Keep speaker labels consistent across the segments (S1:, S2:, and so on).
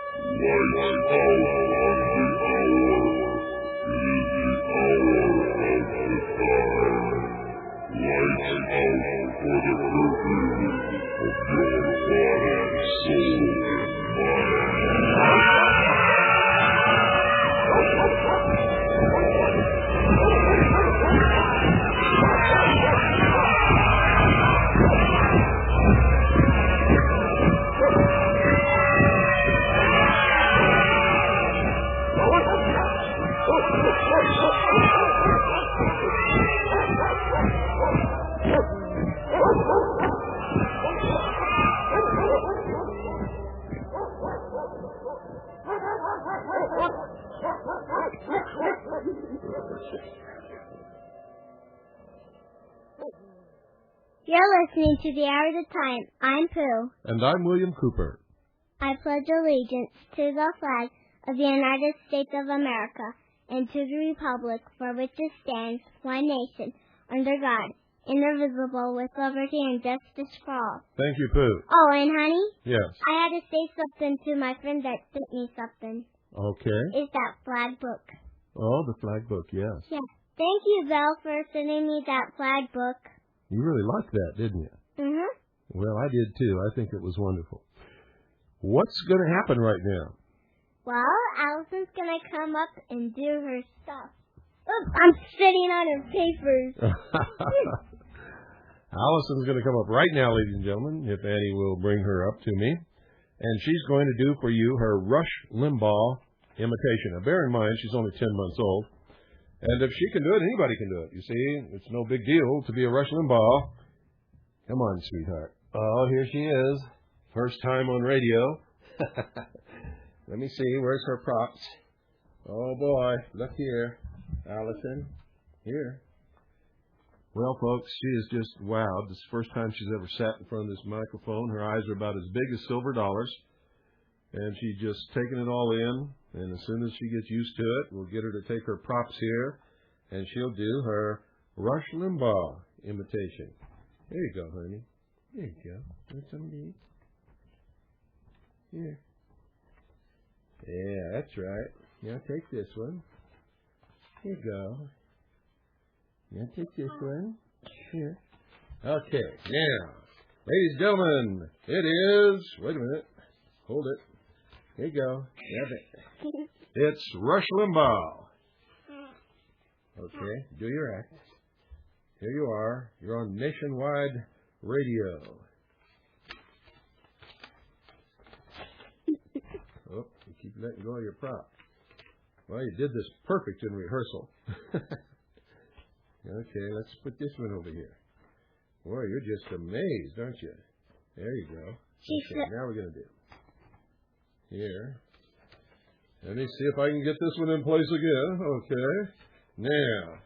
S1: Lights out on the hour. It is the hour of the time. Lights out for the curfew of your body, soul, and mind.
S2: You're listening to The Hour of the Time. I'm Pooh.
S3: And I'm William Cooper.
S2: I pledge allegiance to the flag of the United States of America and to the republic for which it stands, one nation, under God, indivisible, with liberty and justice for all.
S3: Thank you, Pooh.
S2: Oh, and honey?
S3: Yes.
S2: I had to say something to my friend that sent me something.
S3: Okay.
S2: It's that flag book.
S3: Oh, the flag book, yes.
S2: Yeah. Thank you, Belle, for sending me that flag book.
S3: You really liked that, didn't you?
S2: Mm-hmm.
S3: Well, I did too. I think it was wonderful. What's going to happen right now?
S2: Well, Allison's going to come up and do her stuff. Look, I'm sitting on her papers.
S3: Allison's going to come up right now, ladies and gentlemen, if Annie will bring her up to me. And she's going to do for you her Rush Limbaugh imitation. Now, bear in mind, she's only 10 months old. And if she can do it, anybody can do it. You see, it's no big deal to be a Rush Limbaugh. Come on, sweetheart. Oh, here she is. First time on radio. Let me see. Where's her props? Oh, boy. Look here. Allison. Here. Well, folks, she is just wowed. This is the first time she's ever sat in front of this microphone. Her eyes are about as big as silver dollars. And she's just taking it all in. And as soon as she gets used to it, we'll get her to take her props here. And she'll do her Rush Limbaugh imitation. There you go, honey. There you go. Want some to eat? Here. Yeah, that's right. Now take this one. Here you go. Now take this one. Here. Okay, now, ladies and gentlemen, it is, wait a minute, hold it. Here you go. Grab it. It's Rush Limbaugh. Okay, do your act. Here you are. You're on nationwide radio. Oh, you keep letting go of your prop. Well, you did this perfect in rehearsal. Okay, let's put this one over here. Boy, you're just amazed, aren't you? There you go. Okay, now we're going to do here. Let me see if I can get this one in place again. Okay. Now.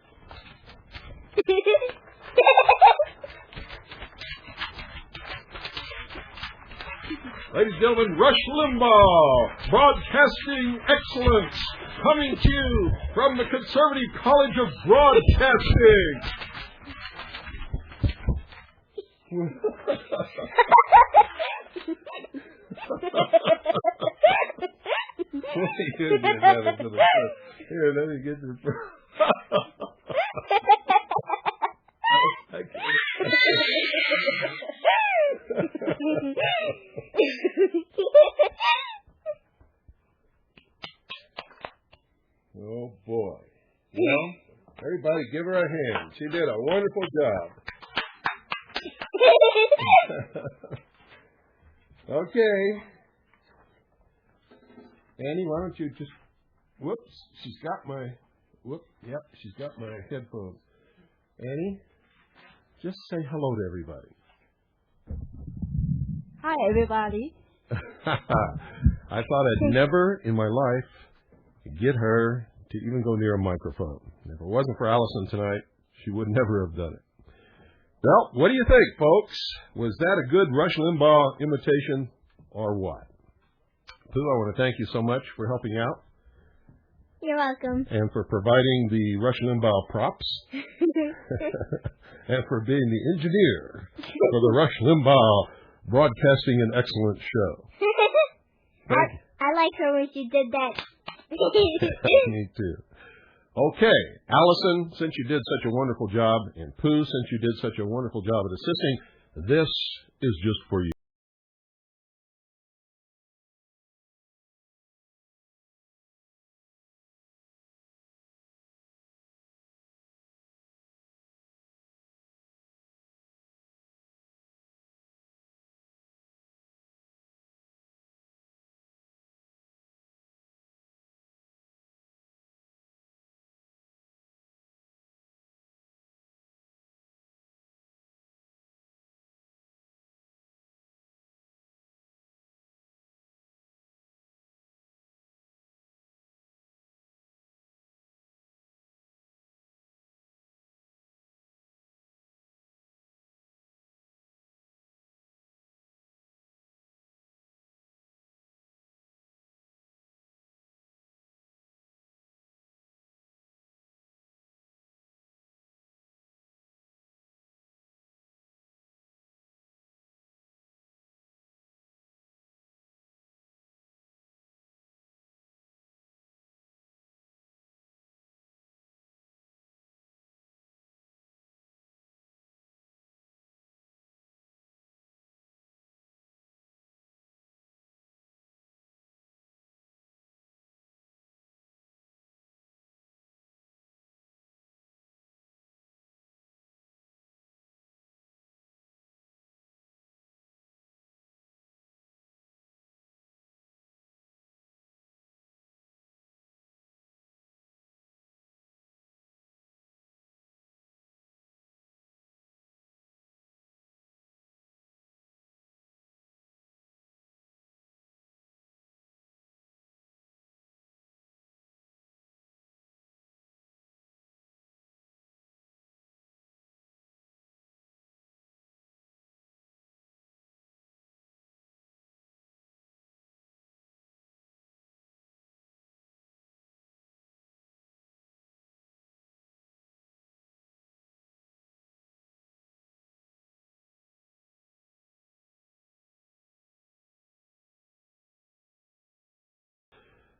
S3: Ladies and gentlemen, Rush Limbaugh, broadcasting excellence, coming to you from the Conservative College of Broadcasting. Here, let me get this. Oh, boy. Well, everybody give her a hand. She did a wonderful job. Okay. Annie, why don't you just... Whoops. She's got my... Yep, she's got my headphones. Annie, just say hello to everybody.
S4: Hi, everybody.
S3: I thought I'd never in my life get her to even go near a microphone. If it wasn't for Allison tonight, she would never have done it. Well, what do you think, folks? Was that a good Rush Limbaugh imitation or what? Pooh, I want to thank you so much for helping out.
S2: You're welcome.
S3: And for providing the Rush Limbaugh props. And for being the engineer for the Rush Limbaugh Broadcasting an Excellent Show.
S2: I like her when she did that.
S3: Me too. Okay, Allison, since you did such a wonderful job, and Pooh, since you did such a wonderful job at assisting, this is just for you.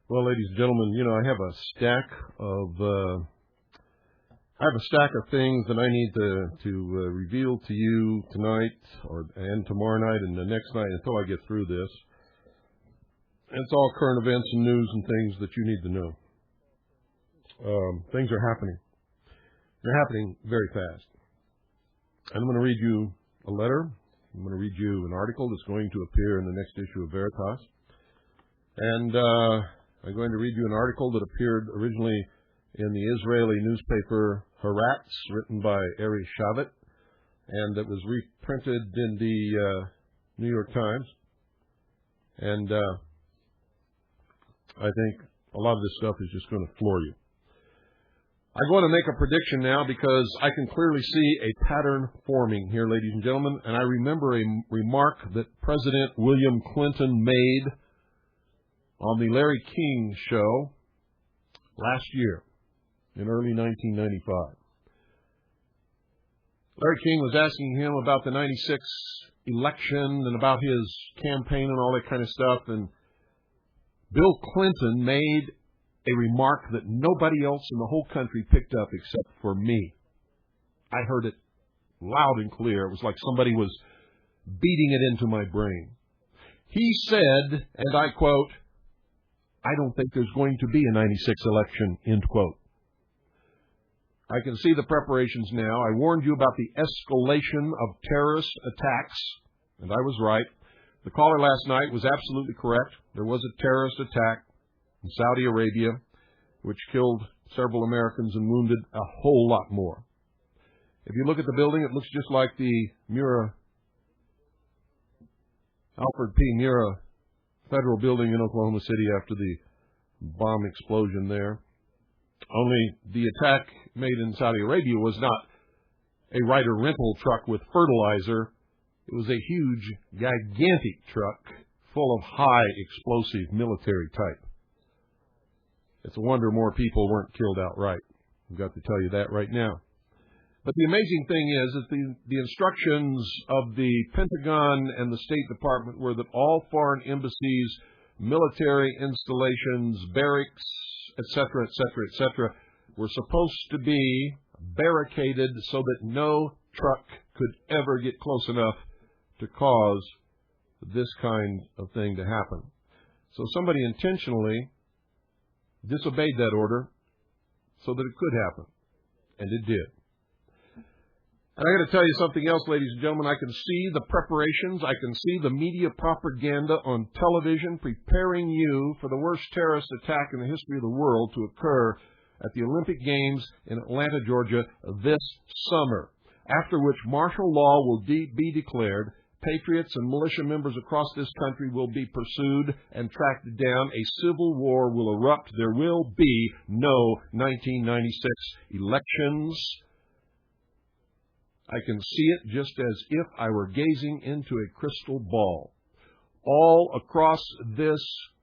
S3: Well, ladies and gentlemen, you know, I have a stack of things that I need to reveal to you tonight and tomorrow night and the next night until I get through this. And it's all current events and news and things that you need to know. Things are happening. They're happening very fast. And I'm going to read you a letter. I'm going to read you an article that's going to appear in the next issue of Veritas. And I'm going to read you an article that appeared originally in the Israeli newspaper Haaretz, written by Eri Shavet, and that was reprinted in the New York Times. And I think a lot of this stuff is just going to floor you. I want to make a prediction now because I can clearly see a pattern forming here, ladies and gentlemen, and I remember a remark that President William Clinton made on the Larry King show last year in early 1995. Larry King was asking him about the 96 election and about his campaign and all that kind of stuff, and Bill Clinton made a remark that nobody else in the whole country picked up except for me. I heard it loud and clear. It was like somebody was beating it into my brain. He said, and I quote, "I don't think there's going to be a 96 election," end quote. I can see the preparations now. I warned you about the escalation of terrorist attacks, and I was right. The caller last night was absolutely correct. There was a terrorist attack in Saudi Arabia, which killed several Americans and wounded a whole lot more. If you look at the building, it looks just like the Alfred P. Murrah Federal Building in Oklahoma City after the bomb explosion there. Only the attack made in Saudi Arabia was not a Ryder rental truck with fertilizer. It was a huge, gigantic truck full of high explosive military type. It's a wonder more people weren't killed outright. I've got to tell you that right now. But the amazing thing is that the instructions of the Pentagon and the State Department were that all foreign embassies military installations, barracks, etc., etc., etc., were supposed to be barricaded so that no truck could ever get close enough to cause this kind of thing to happen. So somebody intentionally disobeyed that order so that it could happen, and it did. And I got to tell you something else, ladies and gentlemen. I can see the preparations. I can see the media propaganda on television preparing you for the worst terrorist attack in the history of the world to occur at the Olympic Games in Atlanta, Georgia this summer, after which martial law will be declared. Patriots and militia members across this country will be pursued and tracked down. A civil war will erupt. There will be no 1996 elections. I can see it just as if I were gazing into a crystal ball. All across this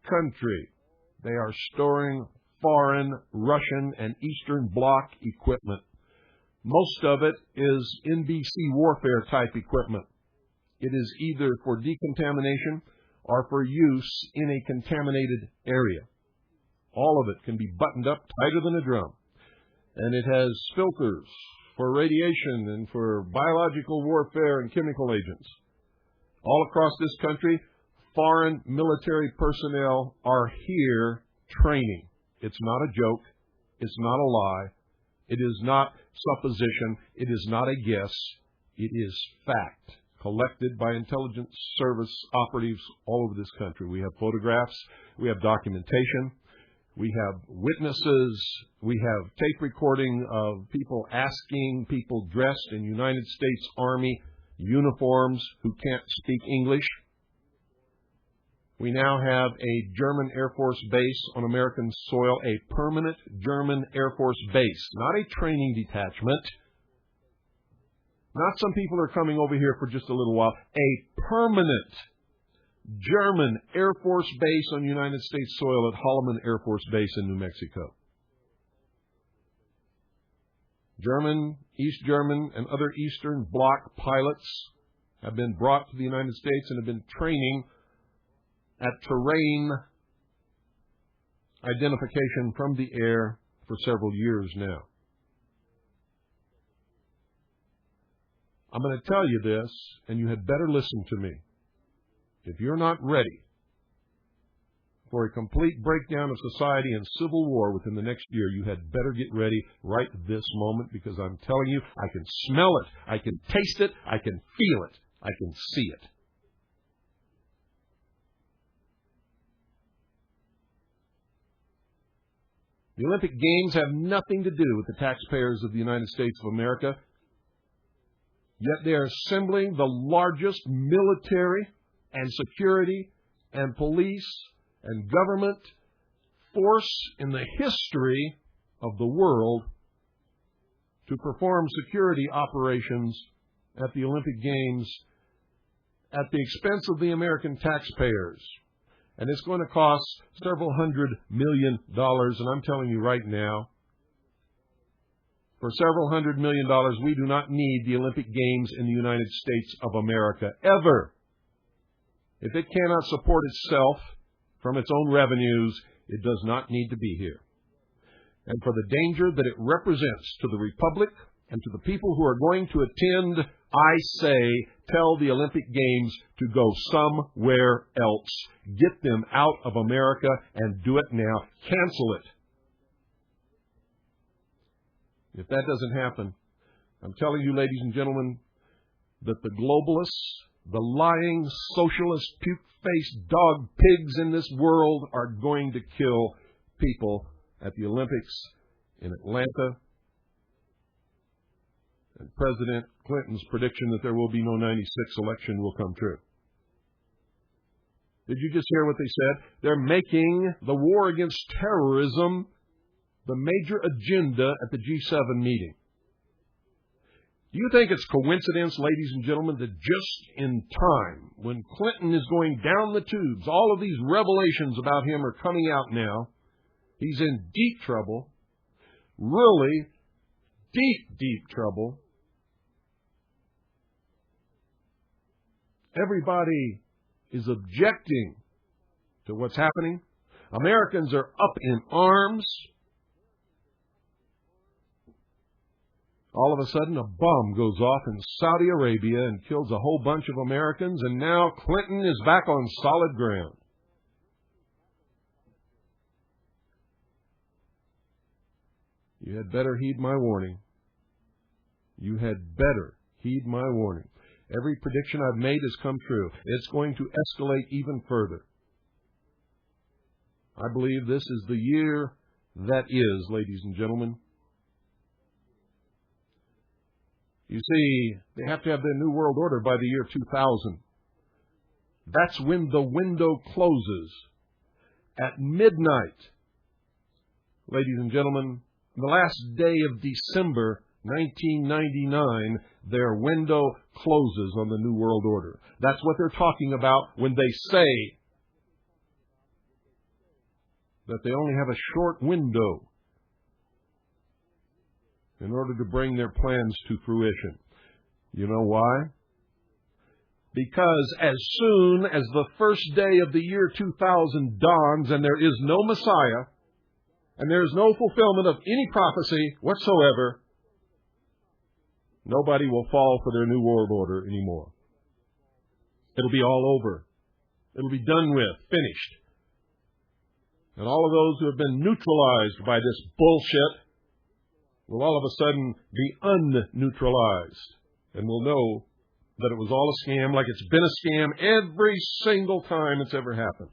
S3: country, they are storing foreign, Russian, and Eastern Bloc equipment. Most of it is NBC warfare type equipment. It is either for decontamination or for use in a contaminated area. All of it can be buttoned up tighter than a drum. And it has filters for radiation and for biological warfare and chemical agents. All across this country, foreign military personnel are here training. It's not a joke. It's not a lie. It is not supposition. It is not a guess. It is fact, collected by intelligence service operatives all over this country. We have photographs. We have documentation. We have witnesses. We have tape recording of people asking people dressed in United States Army uniforms who can't speak English. We now have a German Air Force base on American soil, a permanent German Air Force base, not a training detachment. Not some people are coming over here for just a little while. A permanent German Air Force base on United States soil at Holloman Air Force Base in New Mexico. German, East German, and other Eastern Bloc pilots have been brought to the United States and have been training at terrain identification from the air for several years now. I'm going to tell you this, and you had better listen to me. If you're not ready for a complete breakdown of society and civil war within the next year, you had better get ready right this moment, because I'm telling you, I can smell it, I can taste it, I can feel it, I can see it. The Olympic Games have nothing to do with the taxpayers of the United States of America, yet they are assembling the largest military and security and police and government force in the history of the world to perform security operations at the Olympic Games at the expense of the American taxpayers. And it's going to cost several $100 million, and I'm telling you right now, for several $100 million, we do not need the Olympic Games in the United States of America, ever. If it cannot support itself from its own revenues, it does not need to be here. And for the danger that it represents to the Republic and to the people who are going to attend, I say, tell the Olympic Games to go somewhere else. Get them out of America and do it now. Cancel it. If that doesn't happen, I'm telling you, ladies and gentlemen, that the globalists, the lying, socialist, puke-faced dog pigs in this world are going to kill people at the Olympics in Atlanta. And President Clinton's prediction that there will be no 96 election will come true. Did you just hear what they said? They're making the war against terrorism the major agenda at the G7 meeting. Do you think it's coincidence, ladies and gentlemen, that just in time, when Clinton is going down the tubes, all of these revelations about him are coming out now, he's in deep trouble, really deep, deep trouble. Everybody is objecting to what's happening. Americans are up in arms. All of a sudden, a bomb goes off in Saudi Arabia and kills a whole bunch of Americans, and now Clinton is back on solid ground. You had better heed my warning. You had better heed my warning. Every prediction I've made has come true. It's going to escalate even further. I believe this is the year that is, ladies and gentlemen. You see, they have to have their New World Order by the year 2000. That's when the window closes. At midnight, ladies and gentlemen, the last day of December 1999, their window closes on the New World Order. That's what they're talking about when they say that they only have a short window in order to bring their plans to fruition. You know why? Because as soon as the first day of the year 2000 dawns and there is no Messiah, and there is no fulfillment of any prophecy whatsoever, nobody will fall for their New World Order anymore. It'll be all over. It'll be done with, finished. And all of those who have been neutralized by this bullshit will all of a sudden be unneutralized, and will know that it was all a scam, like it's been a scam every single time it's ever happened.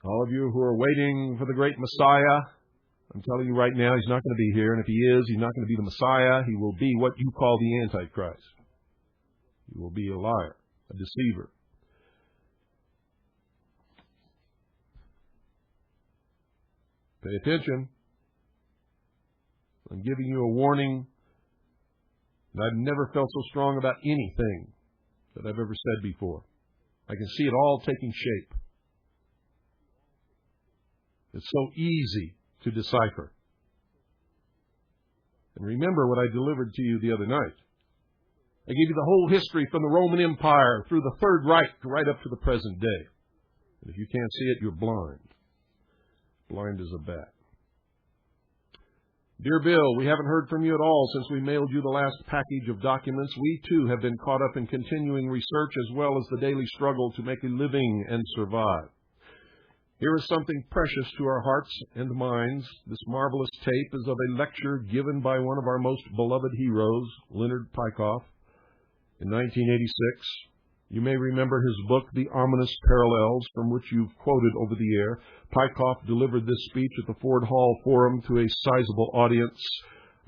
S3: All of you who are waiting for the great Messiah, I'm telling you right now, he's not going to be here. And if he is, he's not going to be the Messiah. He will be what you call the Antichrist. He will be a liar, a deceiver. Pay attention. I'm giving you a warning. And I've never felt so strong about anything that I've ever said before. I can see it all taking shape. It's so easy to decipher. And remember what I delivered to you the other night. I gave you the whole history from the Roman Empire through the Third Reich right up to the present day. And if you can't see it, you're blind. Blind as a bat. Dear Bill, we haven't heard from you at all since we mailed you the last package of documents. We, too, have been caught up in continuing research as well as the daily struggle to make a living and survive. Here is something precious to our hearts and minds. This marvelous tape is of a lecture given by one of our most beloved heroes, Leonard Peikoff, in 1986. You may remember his book, The Ominous Parallels, from which you've quoted over the air. Peikoff delivered this speech at the Ford Hall Forum to a sizable audience.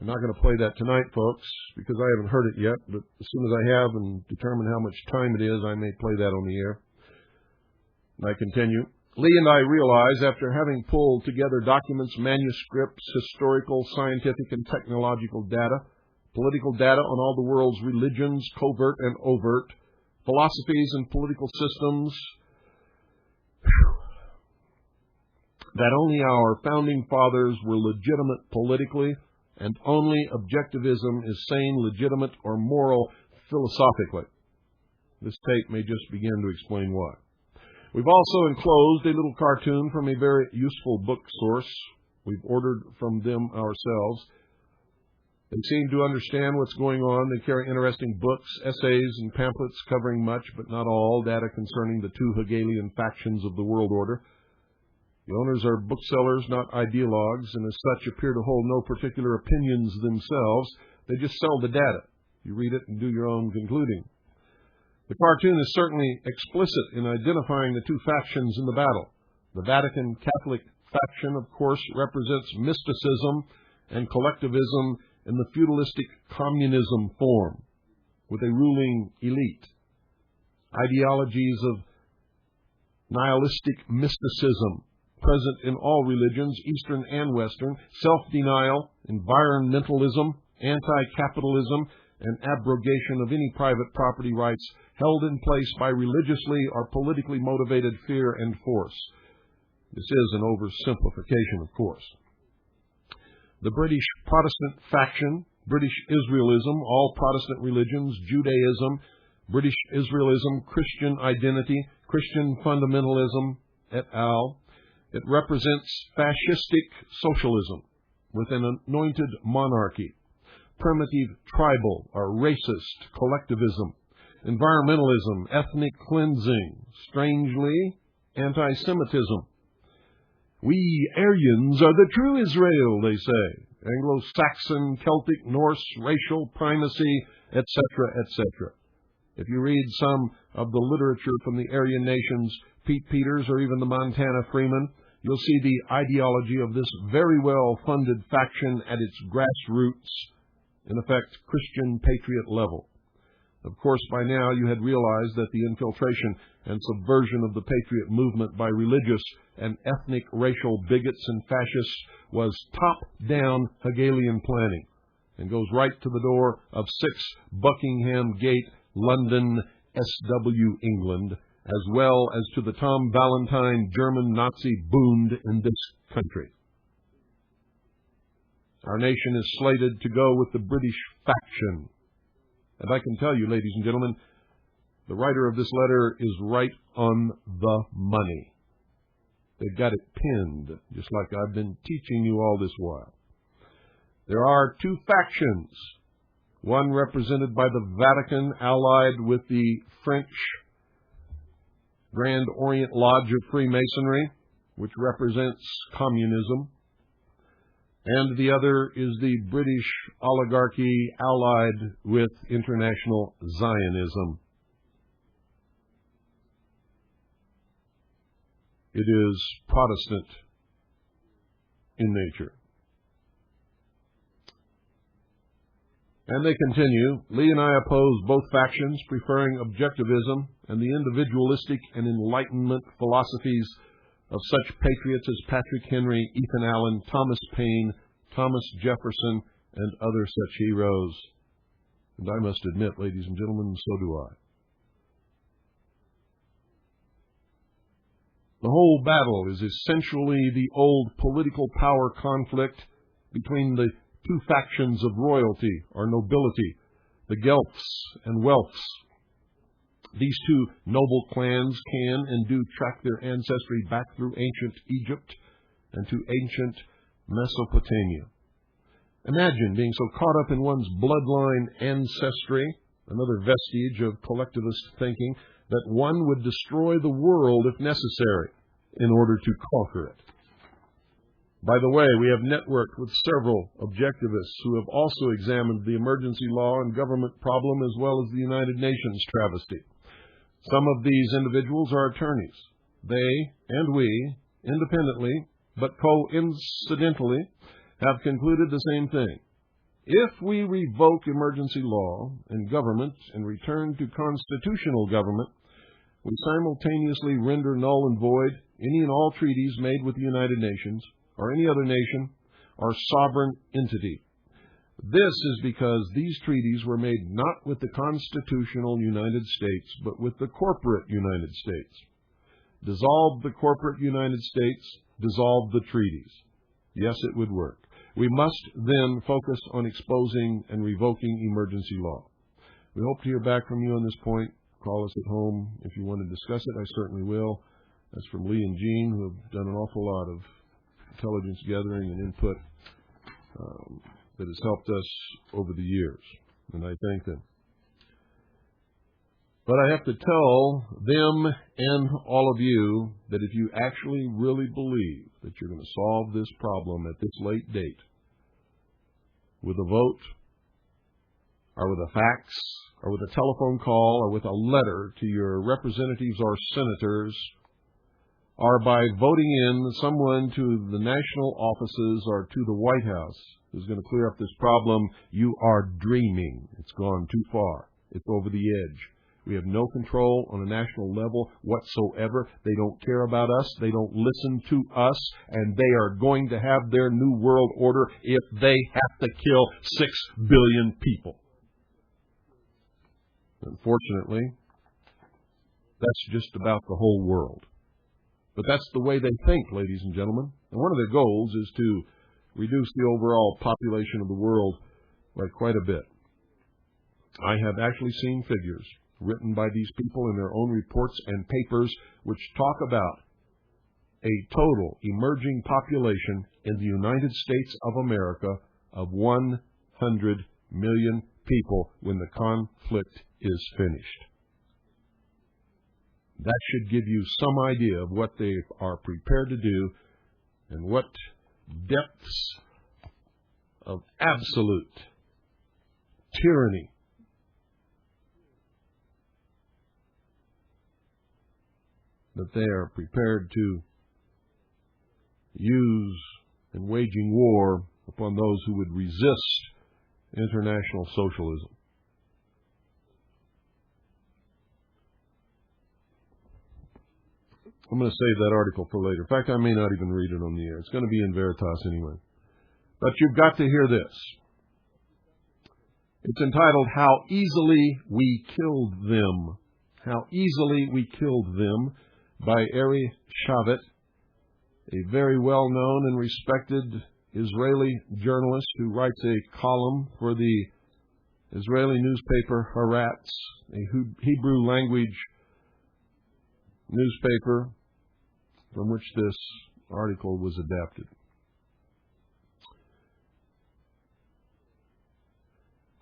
S3: I'm not going to play that tonight, folks, because I haven't heard it yet, but as soon as I have and determine how much time it is, I may play that on the air. And I continue. Lee and I realize, after having pulled together documents, manuscripts, historical, scientific, and technological data, political data on all the world's religions, covert and overt, philosophies and political systems, that only our founding fathers were legitimate politically, and only objectivism is sane, legitimate, or moral philosophically. This tape may just begin to explain why. We've also enclosed a little cartoon from a very useful book source. We've ordered from them ourselves. They seem to understand what's going on. They carry interesting books, essays, and pamphlets covering much, but not all, data concerning the two Hegelian factions of the world order. The owners are booksellers, not ideologues, and as such appear to hold no particular opinions themselves. They just sell the data. You read it and do your own concluding. The cartoon is certainly explicit in identifying the two factions in the battle. The Vatican Catholic faction, of course, represents mysticism and collectivism in the feudalistic communism form, with a ruling elite. Ideologies of nihilistic mysticism, present in all religions, Eastern and Western, self-denial, environmentalism, anti-capitalism, and abrogation of any private property rights held in place by religiously or politically motivated fear and force. This is an oversimplification, of course. The British Protestant faction, British Israelism, all Protestant religions, Judaism, British Israelism, Christian identity, Christian fundamentalism et al. It represents fascistic socialism with an anointed monarchy, primitive tribal or racist collectivism, environmentalism, ethnic cleansing, strangely, anti-Semitism. We Aryans are the true Israel, they say. Anglo-Saxon, Celtic, Norse, racial primacy, etc., etc. If you read some of the literature from the Aryan nations, Pete Peters or even the Montana Freeman, you'll see the ideology of this very well-funded faction at its grassroots, in effect, Christian patriot level. Of course, by now you had realized that the infiltration and subversion of the patriot movement by religious and ethnic racial bigots and fascists was top-down Hegelian planning and goes right to the door of 6 Buckingham Gate, London, SW, England, as well as to the Tom Valentine German Nazi Bund in this country. Our nation is slated to go with the British faction. And I can tell you, ladies and gentlemen, the writer of this letter is right on the money. They've got it pinned, just like I've been teaching you all this while. There are 2 factions, one represented by the Vatican, allied with the French Grand Orient Lodge of Freemasonry, which represents communism, and the other is the British oligarchy allied with international Zionism. It is Protestant in nature. And they continue, Lee and I oppose both factions, preferring objectivism and the individualistic and Enlightenment philosophies of such patriots as Patrick Henry, Ethan Allen, Thomas Paine, Thomas Jefferson, and other such heroes. And I must admit, ladies and gentlemen, so do I. The whole battle is essentially the old political power conflict between the 2 factions of royalty or nobility, the Guelphs and Welfs. These 2 noble clans can and do track their ancestry back through ancient Egypt and to ancient Mesopotamia. Imagine being so caught up in one's bloodline ancestry, another vestige of collectivist thinking, that one would destroy the world if necessary in order to conquer it. By the way, we have networked with several objectivists who have also examined the emergency law and government problem as well as the United Nations travesty. Some of these individuals are attorneys. They and we, independently but coincidentally, have concluded the same thing. If we revoke emergency law and government and return to constitutional government, we simultaneously render null and void any and all treaties made with the United Nations or any other nation or sovereign entity. This is because these treaties were made not with the constitutional United States, but with the corporate United States. Dissolve the corporate United States, dissolve the treaties. Yes, it would work. We must then focus on exposing and revoking emergency law. We hope to hear back from you on this point. Call us at home if you want to discuss it. I certainly will. That's from Lee and Jean, who have done an awful lot of intelligence gathering and input that has helped us over the years, and I thank them. But I have to tell them and all of you that if you actually really believe that you're going to solve this problem at this late date with a vote or with a fax or with a telephone call or with a letter to your representatives or senators or by voting in someone to the national offices or to the White House who's going to clear up this problem, you are dreaming. It's gone too far. It's over the edge. We have no control on a national level whatsoever. They don't care about us. They don't listen to us. And they are going to have their new world order if they have to kill 6 billion people. Unfortunately, that's just about the whole world. But that's the way they think, ladies and gentlemen. And one of their goals is to reduce the overall population of the world by quite a bit. I have actually seen figures written by these people in their own reports and papers, which talk about a total emerging population in the United States of America of 100 million people when the conflict is finished. That should give you some idea of what they are prepared to do and what depths of absolute tyranny that they are prepared to use in waging war upon those who would resist international socialism. I'm going to save that article for later. In fact, I may not even read it on the air. It's going to be in Veritas anyway. But you've got to hear this. It's entitled, How Easily We Killed Them. How Easily We Killed Them, by Ari Shavet, a very well-known and respected Israeli journalist who writes a column for the Israeli newspaper Haaretz, a Hebrew language newspaper from which this article was adapted.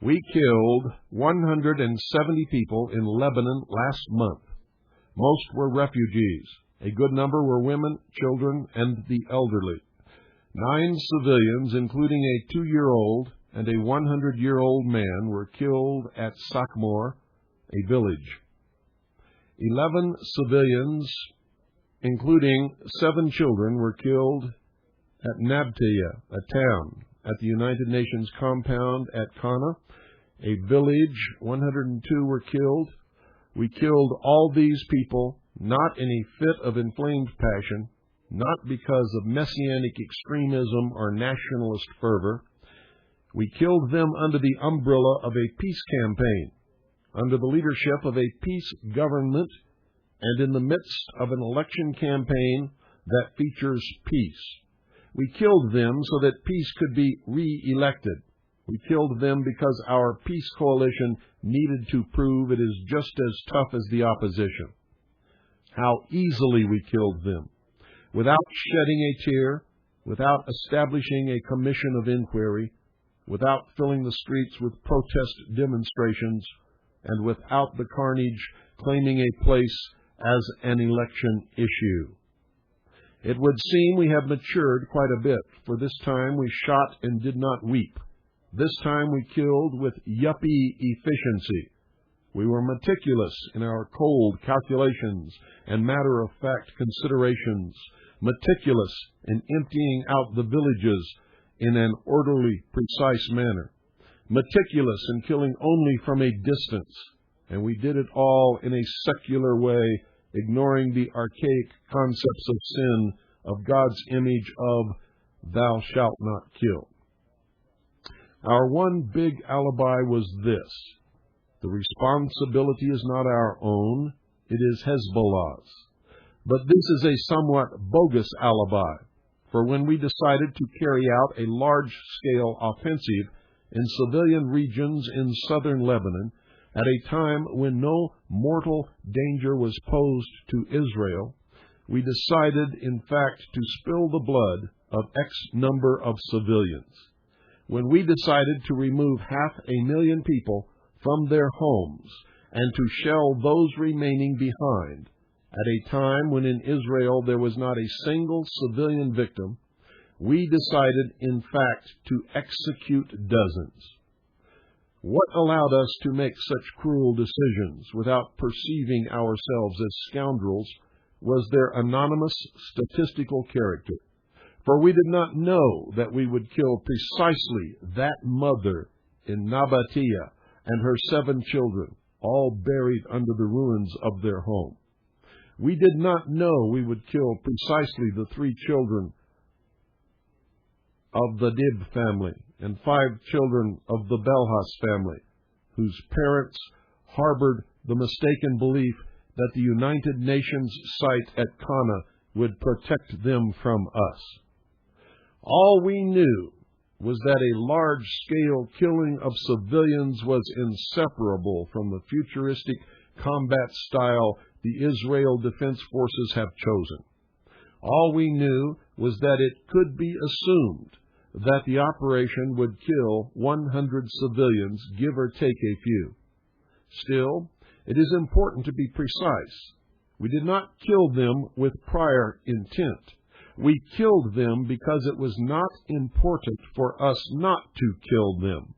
S3: We killed 170 people in Lebanon last month. Most were refugees. A good number were women, children, and the elderly. 9 civilians, including a 2-year-old and a 100-year-old man, were killed at Sakmor, a village. 11 civilians, including 7 children, were killed at Nabtiya, a town, at the United Nations compound at Kana, a village. 102 were killed. We killed all these people, not in a fit of inflamed passion, not because of messianic extremism or nationalist fervor. We killed them under the umbrella of a peace campaign, under the leadership of a peace government, and in the midst of an election campaign that features peace. We killed them so that peace could be re-elected. We killed them because our peace coalition needed to prove it is just as tough as the opposition. How easily we killed them, without shedding a tear, without establishing a commission of inquiry, without filling the streets with protest demonstrations, and without the carnage claiming a place as an election issue. It would seem we have matured quite a bit, for this time we shot and did not weep. This time we killed with yuppie efficiency. We were meticulous in our cold calculations and matter-of-fact considerations, meticulous in emptying out the villages in an orderly, precise manner, meticulous in killing only from a distance, and we did it all in a secular way, ignoring the archaic concepts of sin, of God's image of thou shalt not kill. Our one big alibi was this: the responsibility is not our own, it is Hezbollah's. But this is a somewhat bogus alibi, for when we decided to carry out a large-scale offensive in civilian regions in southern Lebanon, at a time when no mortal danger was posed to Israel, we decided, in fact, to spill the blood of X number of civilians. When we decided to remove 500,000 people from their homes and to shell those remaining behind, at a time when in Israel there was not a single civilian victim, we decided, in fact, to execute dozens. What allowed us to make such cruel decisions without perceiving ourselves as scoundrels was their anonymous statistical character. For we did not know that we would kill precisely that mother in Nabatea and her 7 children, all buried under the ruins of their home. We did not know we would kill precisely the 3 children of the Dib family and 5 children of the Belhas family, whose parents harbored the mistaken belief that the United Nations site at Kana would protect them from us. All we knew was that a large-scale killing of civilians was inseparable from the futuristic combat style the Israel Defense Forces have chosen. All we knew was that it could be assumed that the operation would kill 100 civilians, give or take a few. Still, it is important to be precise. We did not kill them with prior intent. We killed them because it was not important for us not to kill them,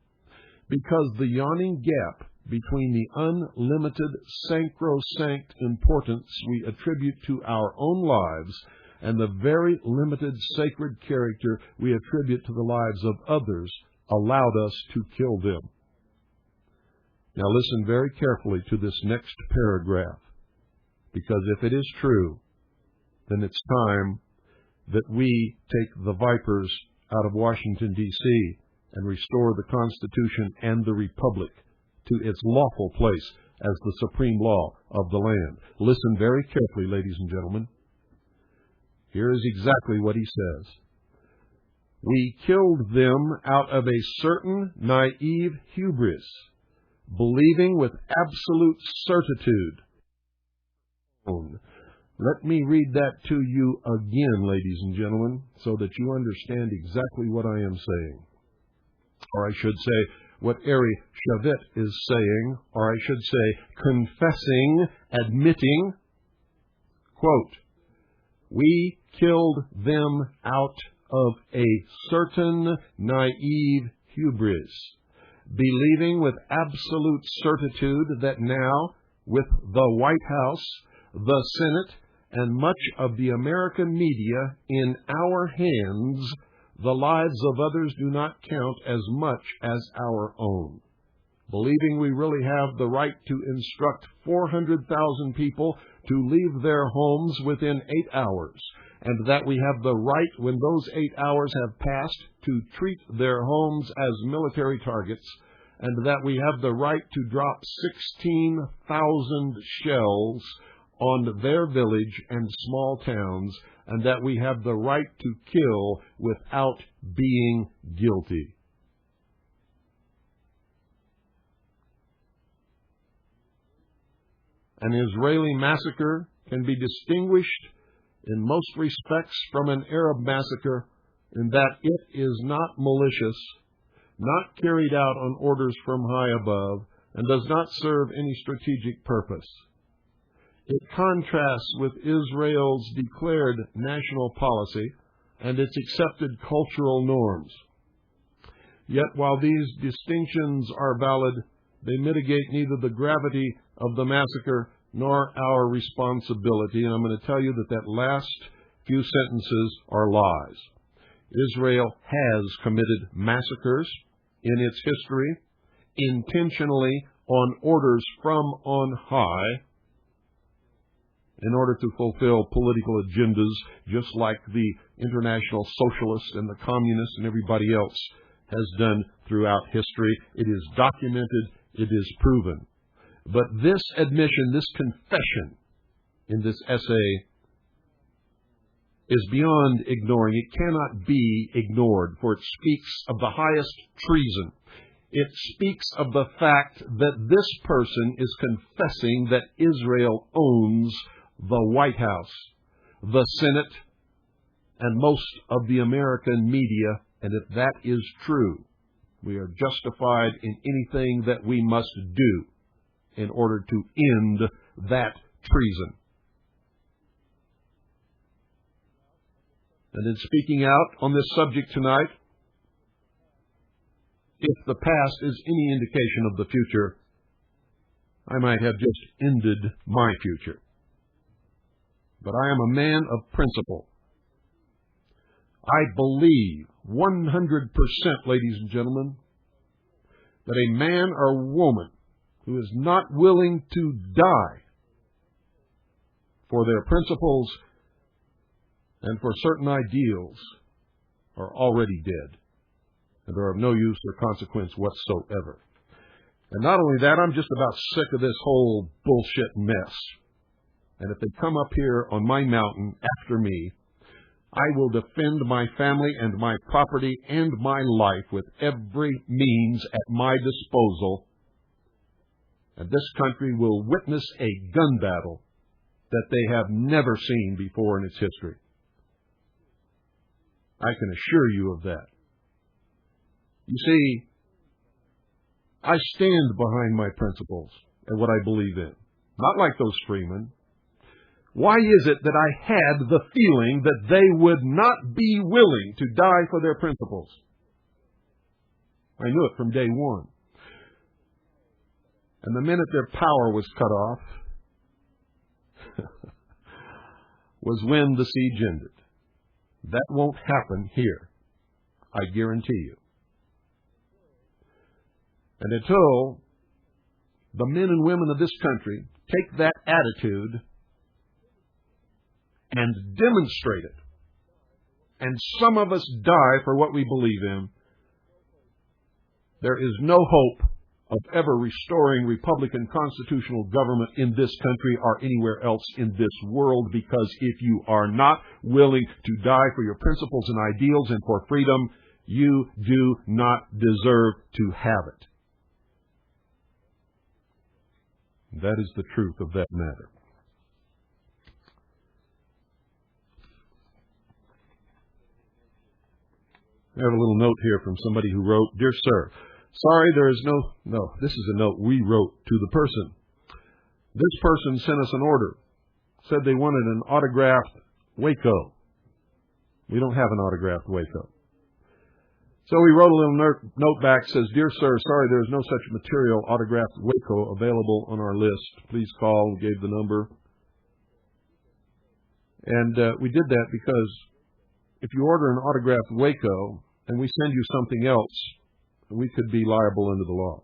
S3: because the yawning gap between the unlimited sacrosanct importance we attribute to our own lives and the very limited sacred character we attribute to the lives of others allowed us to kill them. Now listen very carefully to this next paragraph, because if it is true, then it's time that we take the vipers out of Washington, D.C., and restore the Constitution and the Republic to its lawful place as the supreme law of the land. Listen very carefully, ladies and gentlemen. Here is exactly what he says. We killed them out of a certain naive hubris, believing with absolute certitude. Let me read that to you again, ladies and gentlemen, so that you understand exactly what I am saying. Or I should say, what Ari Shavit is saying, or I should say, confessing, admitting, quote, we killed them out of a certain naive hubris, believing with absolute certitude that now, with the White House, the Senate, and much of the American media in our hands, the lives of others do not count as much as our own. Believing we really have the right to instruct 400,000 people to leave their homes within 8 hours, and that we have the right, when those 8 hours have passed, to treat their homes as military targets, and that we have the right to drop 16,000 shells on their village and small towns, and that we have the right to kill without being guilty. An Israeli massacre can be distinguished in most respects from an Arab massacre in that it is not malicious, not carried out on orders from high above, and does not serve any strategic purpose. It contrasts with Israel's declared national policy and its accepted cultural norms. Yet while these distinctions are valid, they mitigate neither the gravity of the massacre nor our responsibility. And I'm going to tell you that that last few sentences are lies. Israel has committed massacres in its history, intentionally on orders from on high, in order to fulfill political agendas, just like the international socialists and the communists and everybody else has done throughout history. It is documented, it is proven. But this admission, this confession in this essay is beyond ignoring. It cannot be ignored, for it speaks of the highest treason. It speaks of the fact that this person is confessing that Israel owns the White House, the Senate, and most of the American media. And if that is true, we are justified in anything that we must do in order to end that treason. And in speaking out on this subject tonight, if the past is any indication of the future, I might have just ended my future. But I am a man of principle. I believe 100%, ladies and gentlemen, that a man or woman who is not willing to die for their principles and for certain ideals are already dead and are of no use or consequence whatsoever. And not only that, I'm just about sick of this whole bullshit mess. And if they come up here on my mountain after me, I will defend my family and my property and my life with every means at my disposal. And this country will witness a gun battle that they have never seen before in its history. I can assure you of that. You see, I stand behind my principles and what I believe in. Not like those freemen. Why is it that I had the feeling that they would not be willing to die for their principles? I knew it from day one. And the minute their power was cut off was when the siege ended. That won't happen here, I guarantee you. And until the men and women of this country take that attitude and demonstrate it, and some of us die for what we believe in, there is no hope of ever restoring Republican constitutional government in this country or anywhere else in this world, because if you are not willing to die for your principles and ideals and for freedom, you do not deserve to have it. That is the truth of that matter. I have a little note here from somebody who wrote, "Dear Sir, sorry there is no, this is a note we wrote to the person. This person sent us an order, said they wanted an autographed Waco. We don't have an autographed Waco. So we wrote a little note back, says, Dear Sir, sorry there is no such material autographed Waco available on our list. Please call. We gave the number. And we did that because if you order an autographed Waco and we send you something else, we could be liable under the law.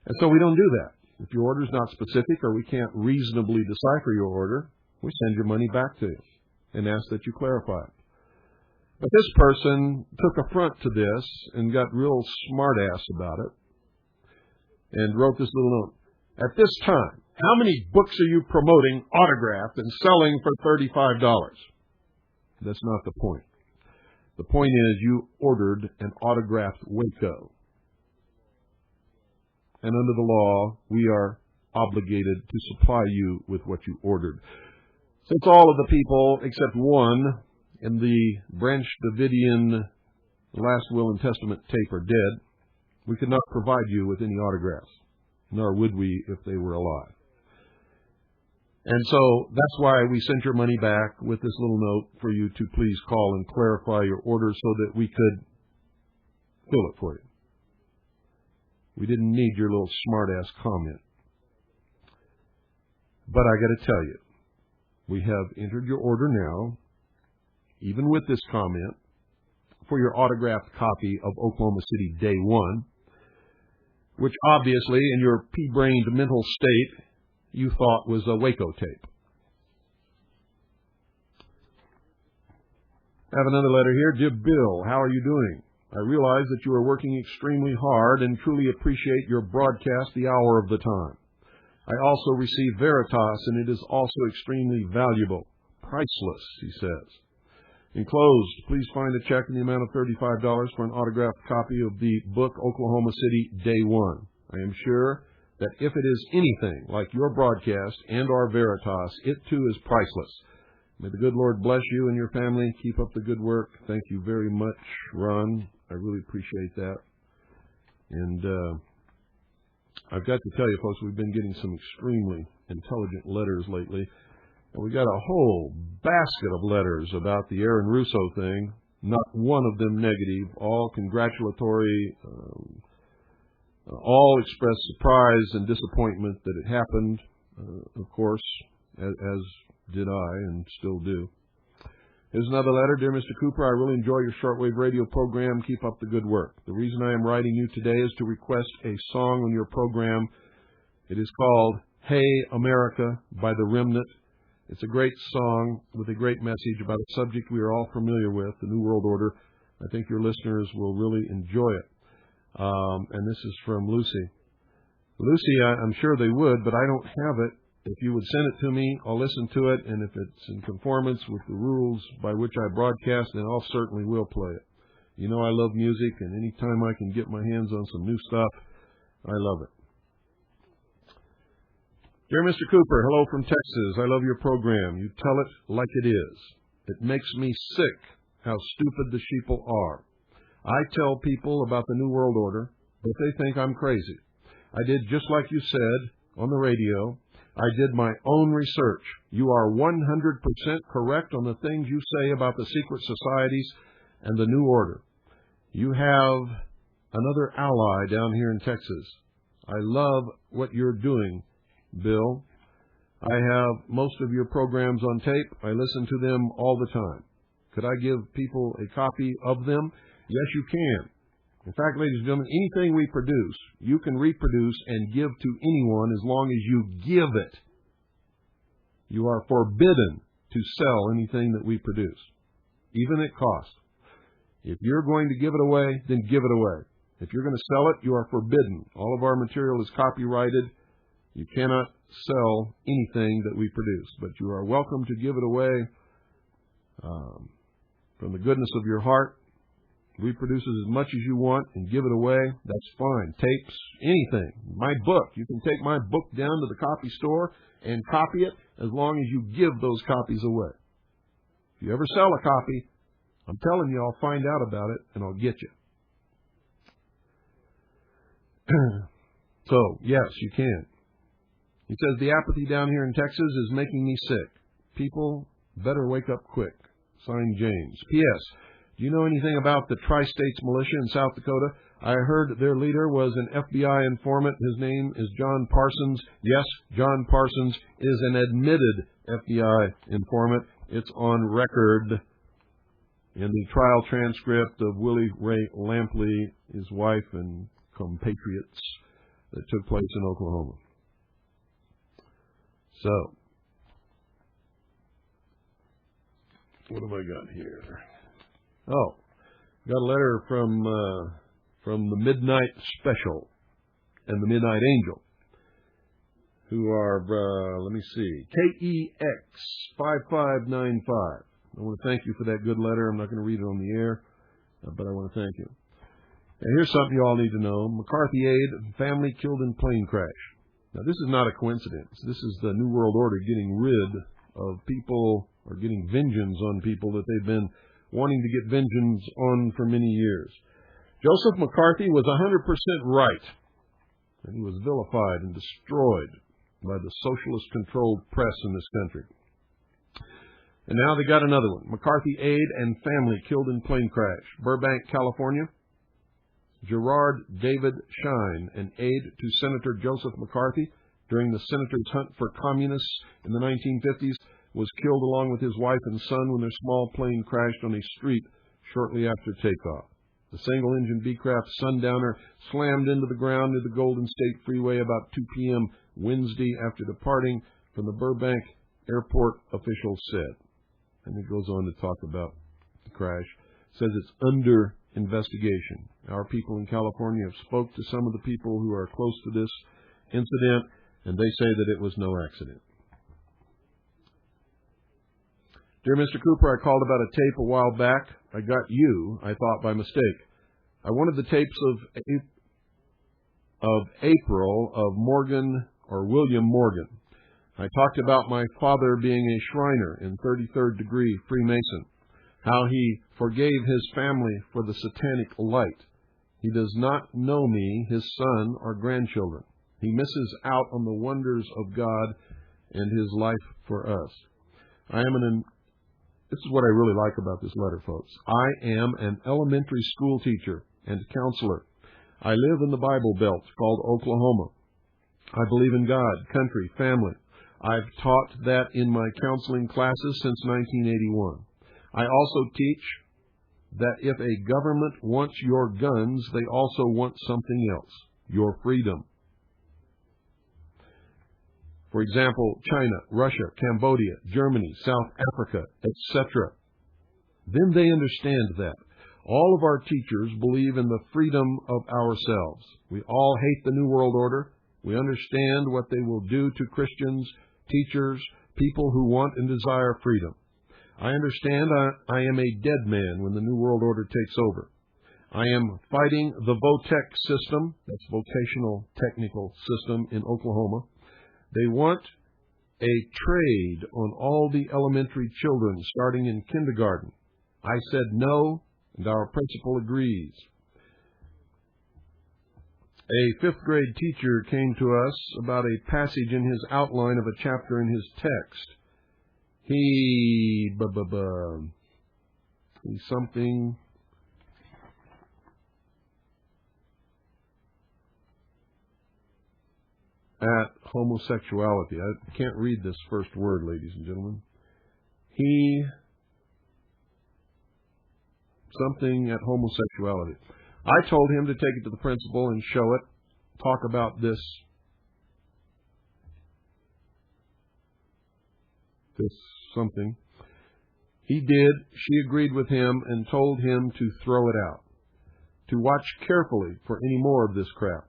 S3: And so we don't do that. If your order is not specific or we can't reasonably decipher your order, we send your money back to you and ask that you clarify it. But this person took affront to this and got real smart-ass about it and wrote this little note. At this time, how many books are you promoting autographed and selling for $35? That's not the point. The point is you ordered an autographed Waco. And under the law, we are obligated to supply you with what you ordered. Since all of the people, except one, in the Branch Davidian Last Will and Testament tape are dead, we could not provide you with any autographs, nor would we if they were alive. And so that's why we sent your money back with this little note for you to please call and clarify your order so that we could fill it for you. We didn't need your little smart-ass comment. But I got to tell you, we have entered your order now, even with this comment, for your autographed copy of Oklahoma City Day 1, which obviously, in your pea-brained mental state, you thought was a Waco tape. I have another letter here. Dear Bill, how are you doing? I realize that you are working extremely hard and truly appreciate your broadcast the hour of the time. I also receive Veritas, and it is also extremely valuable. Priceless, he says. Enclosed, please find a check in the amount of $35 for an autographed copy of the book Oklahoma City Day 1. I am sure that if it is anything like your broadcast and our Veritas, it too is priceless. May the good Lord bless you and your family. Keep up the good work. Thank you very much, Ron. I really appreciate that. And I've got to tell you, folks, we've been getting some extremely intelligent letters lately. And we got a whole basket of letters about the Aaron Russo thing. Not one of them negative, all congratulatory, all expressed surprise and disappointment that it happened, of course, as did I and still do. Here's another letter. Dear Mr. Cooper, I really enjoy your shortwave radio program. Keep up the good work. The reason I am writing you today is to request a song on your program. It is called Hey America by The Remnant. It's a great song with a great message about a subject we are all familiar with, the New World Order. I think your listeners will really enjoy it. And this is from Lucy. Lucy, I'm sure they would, but I don't have it. If you would send it to me, I'll listen to it, and if it's in conformance with the rules by which I broadcast, then I'll certainly will play it. You know I love music, and any time I can get my hands on some new stuff, I love it. Dear Mr. Cooper, hello from Texas. I love your program. You tell it like it is. It makes me sick how stupid the sheeple are. I tell people about the New World Order, but they think I'm crazy. I did just like you said on the radio. I did my own research. You are 100% correct on the things you say about the secret societies and the New Order. You have another ally down here in Texas. I love what you're doing, Bill. I have most of your programs on tape. I listen to them all the time. Could I give people a copy of them? Yes, you can. In fact, ladies and gentlemen, anything we produce, you can reproduce and give to anyone as long as you give it. You are forbidden to sell anything that we produce, even at cost. If you're going to give it away, then give it away. If you're going to sell it, you are forbidden. All of our material is copyrighted. You cannot sell anything that we produce, but you are welcome to give it away from the goodness of your heart. Reproduce as much as you want and give it away. That's fine. Tapes, anything. My book. You can take my book down to the copy store and copy it as long as you give those copies away. If you ever sell a copy, I'm telling you, I'll find out about it and I'll get you. So, yes, you can. He says, the apathy down here in Texas is making me sick. People better wake up quick. Signed, James. P.S. Do you know anything about the Tri-States Militia in South Dakota? I heard their leader was an FBI informant. His name is John Parsons. Yes, John Parsons is an admitted FBI informant. It's on record in the trial transcript of Willie Ray Lampley, his wife, and compatriots that took place in Oklahoma. So, what have I got here? Oh, got a letter from the Midnight Special and the Midnight Angel, who are, let me see, KEX5595. I want to thank you for that good letter. I'm not going to read it on the air, but I want to thank you. And here's something you all need to know. McCarthy aide, family killed in plane crash. Now, this is not a coincidence. This is the New World Order getting rid of people, or getting vengeance on people that they've been wanting to get vengeance on for many years. Joseph McCarthy was 100% right, and he was vilified and destroyed by the socialist-controlled press in this country. And now they got another one. McCarthy aide and family killed in plane crash. Burbank, California. Gerard David Shine, an aide to Senator Joseph McCarthy during the senator's hunt for communists in the 1950s, was killed along with his wife and son when their small plane crashed on a street shortly after takeoff. The single-engine Beecraft Sundowner slammed into the ground near the Golden State Freeway about 2 p.m. Wednesday after departing from the Burbank Airport, officials said. And it goes on to talk about the crash. It says it's under investigation. Our people in California have spoke to some of the people who are close to this incident, and they say that it was no accident. Dear Mr. Cooper, I called about a tape a while back. I got you, I thought, by mistake. I wanted the tapes of April of Morgan, or William Morgan. I talked about my father being a Shriner in 33rd degree Freemason, how he forgave his family for the satanic light. He does not know me, his son, or grandchildren. He misses out on the wonders of God and his life for us. This is what I really like about this letter, folks. I am an elementary school teacher and counselor. I live in the Bible Belt called Oklahoma. I believe in God, country, family. I've taught that in my counseling classes since 1981. I also teach that if a government wants your guns, they also want something else, your freedom. For example, China, Russia, Cambodia, Germany, South Africa, etc. Then they understand that. All of our teachers believe in the freedom of ourselves. We all hate the New World Order. We understand what they will do to Christians, teachers, people who want and desire freedom. I understand I am a dead man when the New World Order takes over. I am fighting the VOTEC system, that's vocational technical system in Oklahoma. They want a trade on all the elementary children starting in kindergarten. I said no, and our principal agrees. A fifth-grade teacher came to us about a passage in his outline of a chapter in his text. He's something. At homosexuality. I can't read this first word, ladies and gentlemen. Something at homosexuality. I told him to take it to the principal and show it, talk about this something. He did. She agreed with him and told him to throw it out, to watch carefully for any more of this crap.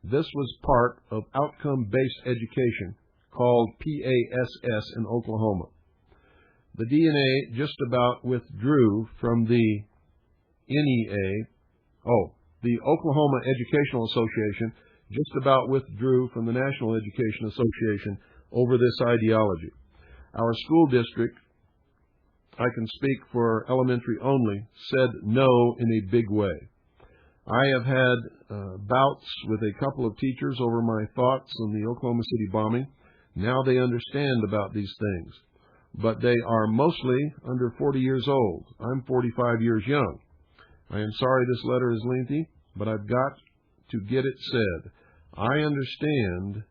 S3: This was part of outcome-based education called PASS in Oklahoma. The DNA just about withdrew from the NEA. The Oklahoma Educational Association just about withdrew from the National Education Association over this ideology. Our school district, I can speak for elementary only, said no in a big way. I have had bouts with a couple of teachers over my thoughts on the Oklahoma City bombing. Now they understand about these things. But they are mostly under 40 years old. I'm 45 years young. I am sorry this letter is lengthy, but I've got to get it said. I understand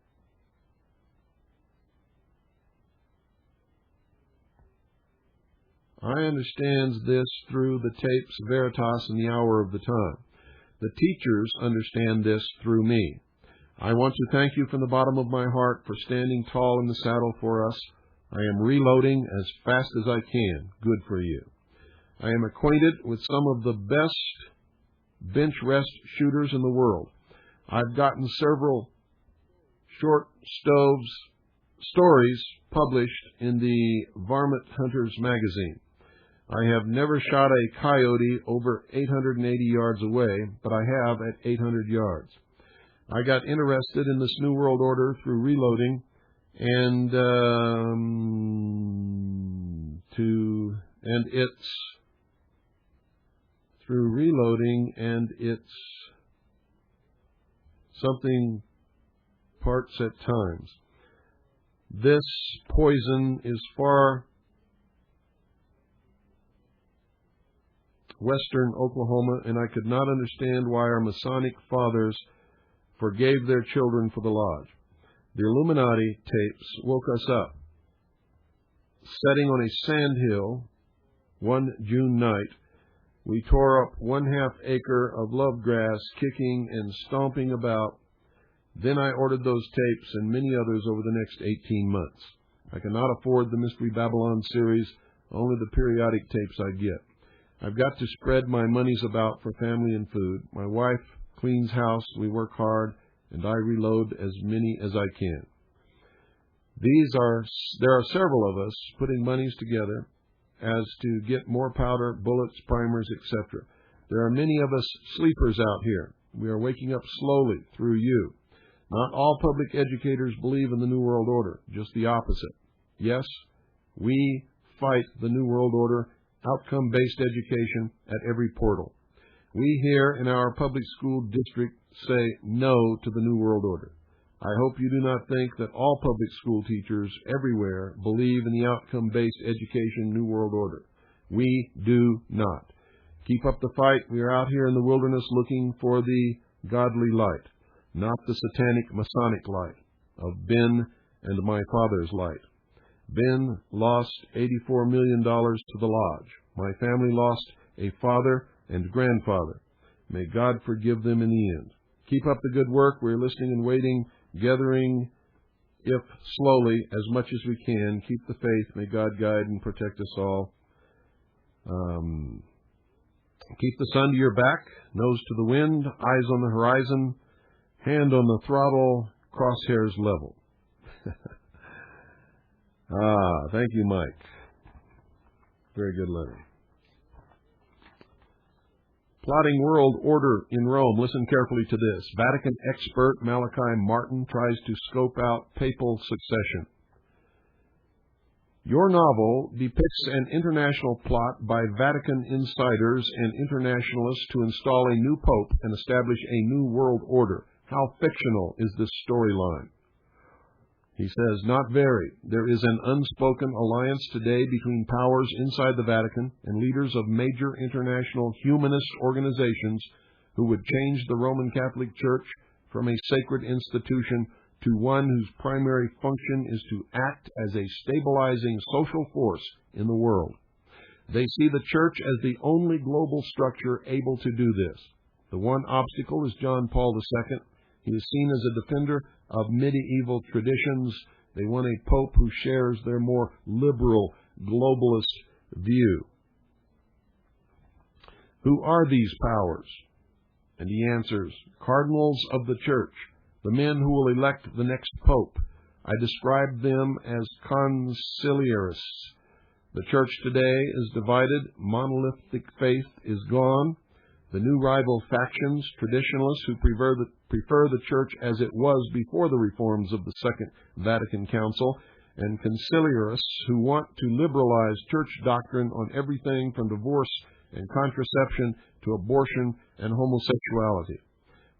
S3: this through the tapes Veritas in the hour of the time. The teachers understand this through me. I want to thank you from the bottom of my heart for standing tall in the saddle for us. I am reloading as fast as I can. Good for you. I am acquainted with some of the best bench rest shooters in the world. I've gotten several short stories published in the Varmint Hunters magazine. I have never shot a coyote over 880 yards away, but I have at 800 yards. I got interested in this New World Order through reloading and it's something parts at times. This poison is far western Oklahoma, and I could not understand why our Masonic fathers forgave their children for the lodge. The Illuminati tapes woke us up. Sitting on a sand hill one June night, we tore up 1/2 acre of love grass, kicking and stomping about. Then I ordered those tapes and many others over the next 18 months. I cannot afford the Mystery Babylon series, only the periodic tapes I get. I've got to spread my monies about for family and food. My wife cleans house, we work hard, and I reload as many as I can. There are several of us putting monies together as to get more powder, bullets, primers, etc. There are many of us sleepers out here. We are waking up slowly through you. Not all public educators believe in the New World Order, just the opposite. Yes, we fight the New World Order, outcome-based education at every portal. We here in our public school district say no to the New World Order. I hope you do not think that all public school teachers everywhere believe in the outcome-based education New World Order. We do not. Keep up the fight. We are out here in the wilderness looking for the godly light, not the satanic Masonic light of Ben and my father's light. Ben lost $84 million to the lodge. My family lost a father and grandfather. May God forgive them in the end. Keep up the good work. We're listening and waiting, gathering, if slowly, as much as we can. Keep the faith. May God guide and protect us all. Keep the sun to your back, nose to the wind, eyes on the horizon, hand on the throttle, crosshairs level. Thank you, Mike. Very good letter. Plotting world order in Rome. Listen carefully to this. Vatican expert Malachi Martin tries to scope out papal succession. Your novel depicts an international plot by Vatican insiders and internationalists to install a new pope and establish a new world order. How fictional is this storyline? He says, not very. There is an unspoken alliance today between powers inside the Vatican and leaders of major international humanist organizations who would change the Roman Catholic Church from a sacred institution to one whose primary function is to act as a stabilizing social force in the world. They see the Church as the only global structure able to do this. The one obstacle is John Paul II. He is seen as a defender of medieval traditions. They want a pope who shares their more liberal, globalist view. Who are these powers? And he answers, cardinals of the Church, the men who will elect the next pope. I describe them as conciliarists. The Church today is divided. Monolithic faith is gone. The new rival factions, traditionalists who prefer the Church as it was before the reforms of the Second Vatican Council, and conciliarists who want to liberalize church doctrine on everything from divorce and contraception to abortion and homosexuality.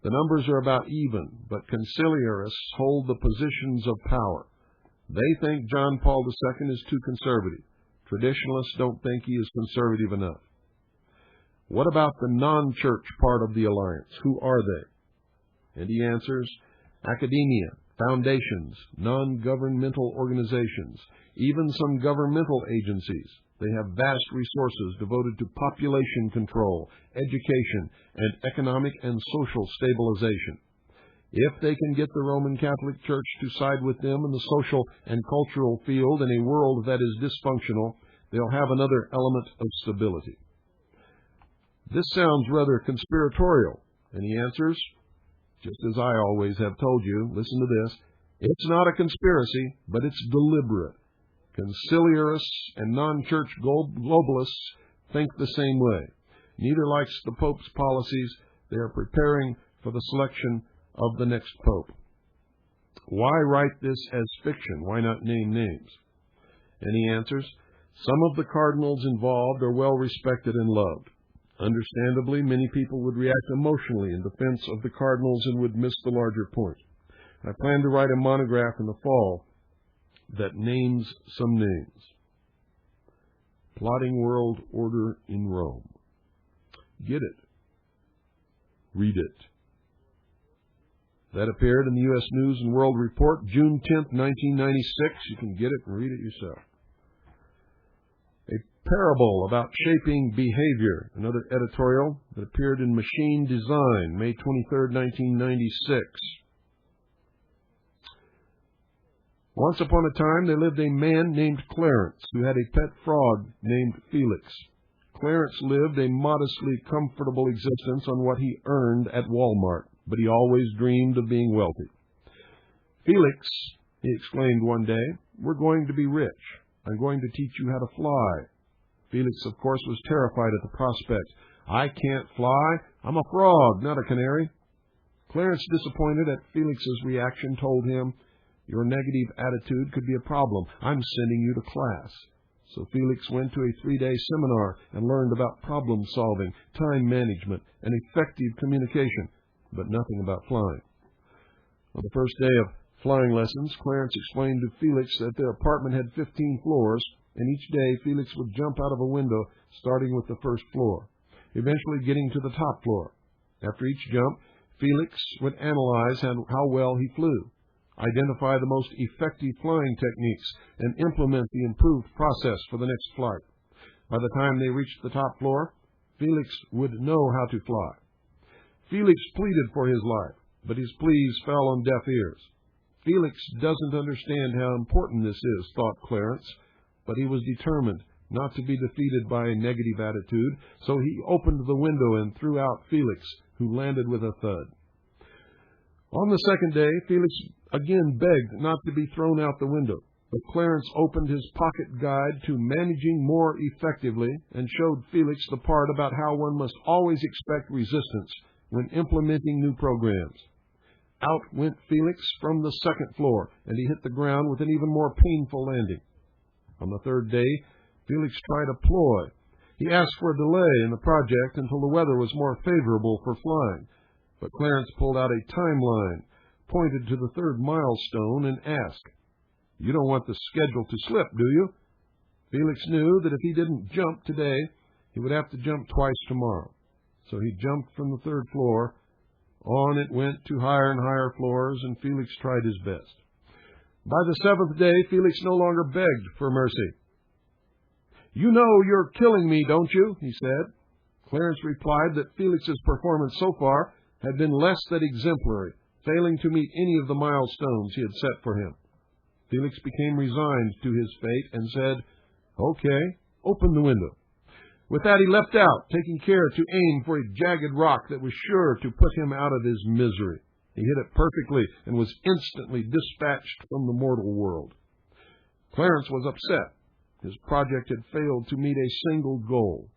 S3: The numbers are about even, but conciliarists hold the positions of power. They think John Paul II is too conservative. Traditionalists don't think he is conservative enough. What about the non-church part of the alliance? Who are they? And he answers, academia, foundations, non-governmental organizations, even some governmental agencies. They have vast resources devoted to population control, education, and economic and social stabilization. If they can get the Roman Catholic Church to side with them in the social and cultural field in a world that is dysfunctional, they'll have another element of stability. This sounds rather conspiratorial. And he answers, just as I always have told you, listen to this, it's not a conspiracy, but it's deliberate. Conciliarists and non-church globalists think the same way. Neither likes the Pope's policies. They are preparing for the selection of the next Pope. Why write this as fiction? Why not name names? And he answers, some of the cardinals involved are well respected and loved. Understandably, many people would react emotionally in defense of the cardinals and would miss the larger point. I plan to write a monograph in the fall that names some names. Plotting world order in Rome. Get it. Read it. That appeared in the U.S. News and World Report, June 10th, 1996. You can get it and read it yourself. A parable about shaping behavior, another editorial that appeared in Machine Design, May 23rd, 1996. Once upon a time, there lived a man named Clarence who had a pet frog named Felix. Clarence lived a modestly comfortable existence on what he earned at Walmart, but he always dreamed of being wealthy. Felix, he exclaimed one day, we're going to be rich. I'm going to teach you how to fly. Felix, of course, was terrified at the prospect. I can't fly. I'm a frog, not a canary. Clarence, disappointed at Felix's reaction, told him, your negative attitude could be a problem. I'm sending you to class. So Felix went to a 3-day seminar and learned about problem solving, time management, and effective communication, but nothing about flying. On the first day of flying lessons, Clarence explained to Felix that their apartment had 15 floors, and each day Felix would jump out of a window, starting with the first floor, eventually getting to the top floor. After each jump, Felix would analyze how well he flew, identify the most effective flying techniques, and implement the improved process for the next flight. By the time they reached the top floor, Felix would know how to fly. Felix pleaded for his life, but his pleas fell on deaf ears. Felix doesn't understand how important this is, thought Clarence, but he was determined not to be defeated by a negative attitude, so he opened the window and threw out Felix, who landed with a thud. On the second day, Felix again begged not to be thrown out the window. But Clarence opened his pocket guide to managing more effectively and showed Felix the part about how one must always expect resistance when implementing new programs. Out went Felix from the second floor, and he hit the ground with an even more painful landing. On the third day, Felix tried a ploy. He asked for a delay in the project until the weather was more favorable for flying. But Clarence pulled out a timeline, pointed to the third milestone, and asked, "You don't want the schedule to slip, do you?" Felix knew that if he didn't jump today, he would have to jump twice tomorrow. So he jumped from the third floor. On it went to higher and higher floors, and Felix tried his best. By the seventh day, Felix no longer begged for mercy. "You know you're killing me, don't you?" he said. Clarence replied that Felix's performance so far had been less than exemplary, failing to meet any of the milestones he had set for him. Felix became resigned to his fate and said, "Okay, open the window." With that, he leapt out, taking care to aim for a jagged rock that was sure to put him out of his misery. He hit it perfectly and was instantly dispatched from the mortal world. Clarence was upset. His project had failed to meet a single goal.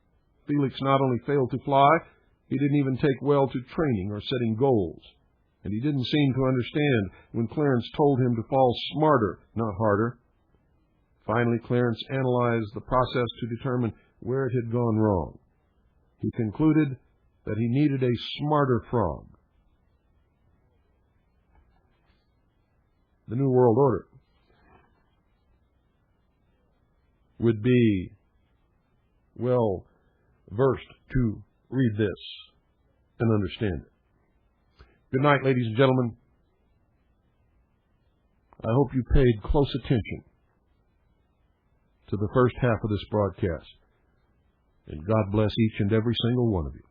S3: Felix not only failed to fly, he didn't even take well to training or setting goals. And he didn't seem to understand when Clarence told him to fall smarter, not harder. Finally, Clarence analyzed the process to determine where it had gone wrong. He concluded that he needed a smarter frog. The New World Order would be well versed to read this and understand it. Good night, ladies and gentlemen. I hope you paid close attention to the first half of this broadcast. And God bless each and every single one of you.